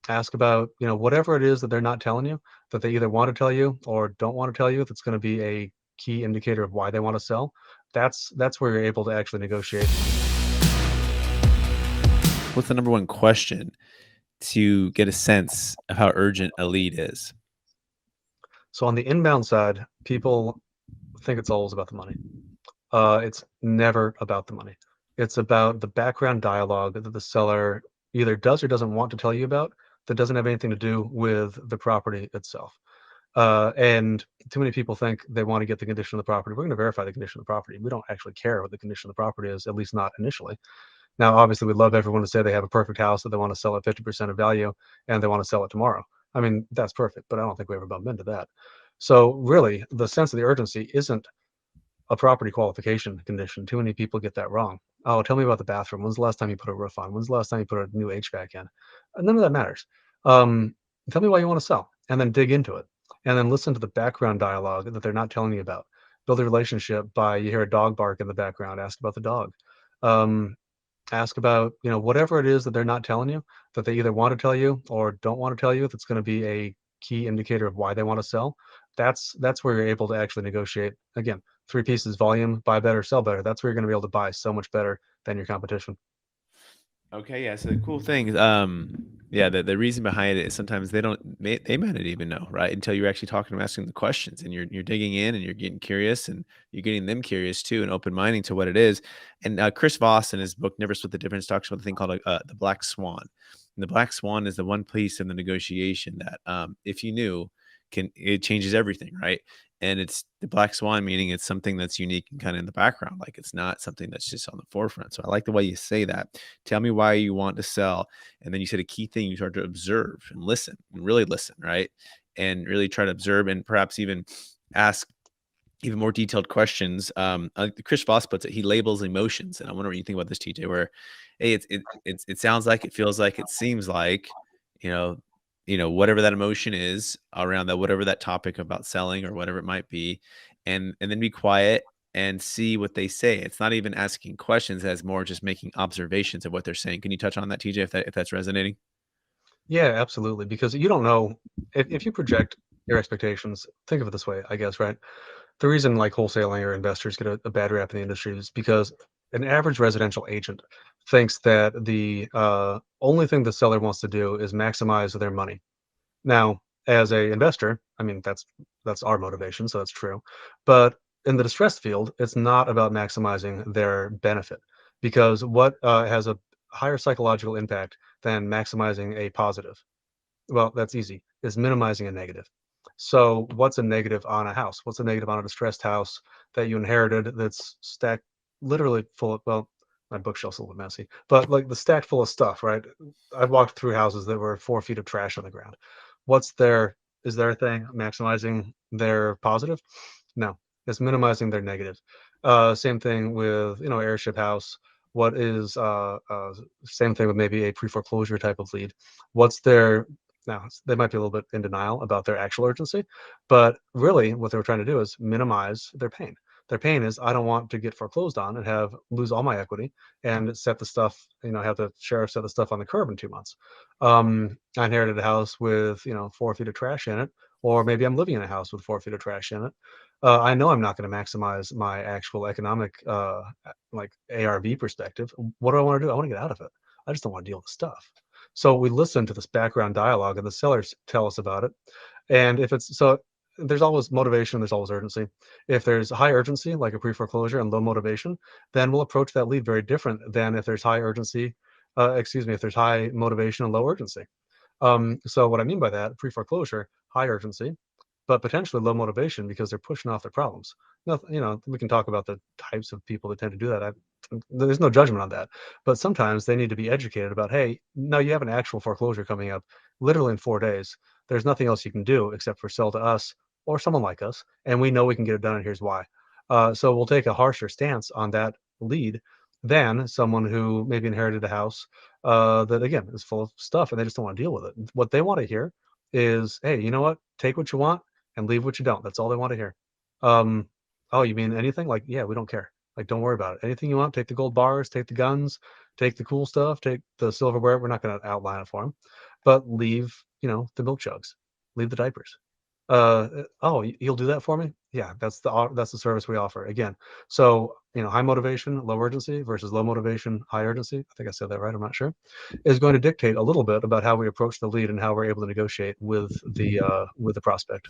Ask about, whatever it is that they're not telling you, that they either want to tell you or don't want to tell you, that's going to be a key indicator of why they want to sell. That's where you're able to actually negotiate. What's the number one question to get a sense of how urgent a lead is? So on the inbound side, people think it's always about the money. It's never about the money. It's about the background dialogue that the seller either does or doesn't want to tell you about, that doesn't have anything to do with the property itself. And too many people think they want to get the condition of the property. We're going to verify the condition of the property. We don't actually care what the condition of the property is, at least not initially. Now, obviously, we'd love everyone to say they have a perfect house that they want to sell at 50% of value and they want to sell it tomorrow. I mean, that's perfect, but I don't think we ever bump into that. So, really, the sense of the urgency isn't a property qualification condition. Too many people get that wrong. Oh, tell me about the bathroom. When's the last time you put a roof on? When's the last time you put a new HVAC in? None of that matters. Um, Tell me why you want to sell, and then dig into it, and then listen to the background dialogue that they're not telling you about. Build a relationship by you hear a dog bark in the background. Ask about the dog. Um, Ask about whatever it is that they're not telling you, that they either want to tell you or don't want to tell you. That's going to be a key indicator of why they want to sell. That's where you're able to actually negotiate. Again, three pieces: volume, buy better, sell better. That's where you're going to be able to buy so much better than your competition. Okay, yeah. So the cool thing, yeah, the reason behind it is sometimes they might not even know, right? Until you're actually talking to them, asking the questions, and you're digging in, and you're getting curious, and you're getting them curious too, and open minding to what it is. And Chris Voss in his book Never Split the Difference talks about the thing called the Black Swan. And the Black Swan is the one piece in the negotiation that, if you knew, it changes everything, right? And it's the black swan, meaning it's something that's unique and kind of in the background, like it's not something that's just on the forefront. So I like the way you say that. Tell me why you want to sell. And then you said a key thing, you start to observe and listen and really listen, right? And really try to observe and perhaps even ask even more detailed questions. Like Chris Voss puts it, he labels emotions. And I wonder what you think about this, TJ, where, hey, it sounds like, it feels like, it seems like, you know, whatever that emotion is around that, whatever that topic about selling or whatever it might be, and then be quiet and see what they say. It's not even asking questions, as more just making observations of what they're saying. Can you touch on that, TJ, if that's resonating? Yeah, absolutely. Because you don't know if you project your expectations. Think of it this way, I guess, right? The reason like wholesaling or investors get a bad rap in the industry is because an average residential agent thinks that the only thing the seller wants to do is maximize their money. Now, as a investor, I mean that's our motivation, so that's true. But in the distressed field, it's not about maximizing their benefit because what has a higher psychological impact than maximizing a positive? Well, that's easy. Is minimizing a negative. So, what's a negative on a house? What's a negative on a distressed house that you inherited that's stacked literally full of, well, my bookshelf's a little messy, but like the stacked full of stuff, right? I've walked through houses that were 4 feet of trash on the ground. What's their, is their thing maximizing their positive? No, it's minimizing their negative. Same thing with, airship house. What is, same thing with maybe a pre foreclosure type of lead. What's their, now, they might be a little bit in denial about their actual urgency, but really what they were trying to do is minimize their pain. Their pain is I don't want to get foreclosed on and have lose all my equity and set the stuff, have the sheriff set the stuff on the curb in 2 months. I inherited a house with 4 feet of trash in it, or maybe I'm living in a house with 4 feet of trash in it. I know I'm not going to maximize my actual economic, like ARV perspective. What do I want to do? I want to get out of it. I just don't want to deal with the stuff. So we listen to this background dialogue and the sellers tell us about it. And if it's so, there's always motivation, there's always urgency. If there's high urgency, like a pre foreclosure, and low motivation, then we'll approach that lead very different than if there's high urgency, excuse me, if there's high motivation and low urgency. So what I mean by that, pre foreclosure, high urgency, but potentially low motivation because they're pushing off their problems. Now, we can talk about the types of people that tend to do that. There's no judgment on that, but sometimes they need to be educated about, hey, no, you have an actual foreclosure coming up literally in 4 days. There's nothing else you can do except for sell to us or someone like us, and we know we can get it done, and here's why. So we'll take a harsher stance on that lead than someone who maybe inherited a house that again is full of stuff and they just don't want to deal with it. What they want to hear is, hey, you know what? Take what you want and leave what you don't. That's all they want to hear. Um, oh, you mean anything? Like, yeah, we don't care. Like, don't worry about it. Anything you want, take the gold bars, take the guns, Take the cool stuff, take the silverware. We're not going to outline it for them, but leave, the milk jugs, leave the diapers. Oh, you'll do that for me? Yeah, that's the service we offer. Again, so high motivation, low urgency versus low motivation, high urgency. I think I said that right. I'm not sure. Is going to dictate a little bit about how we approach the lead and how we're able to negotiate with the prospect.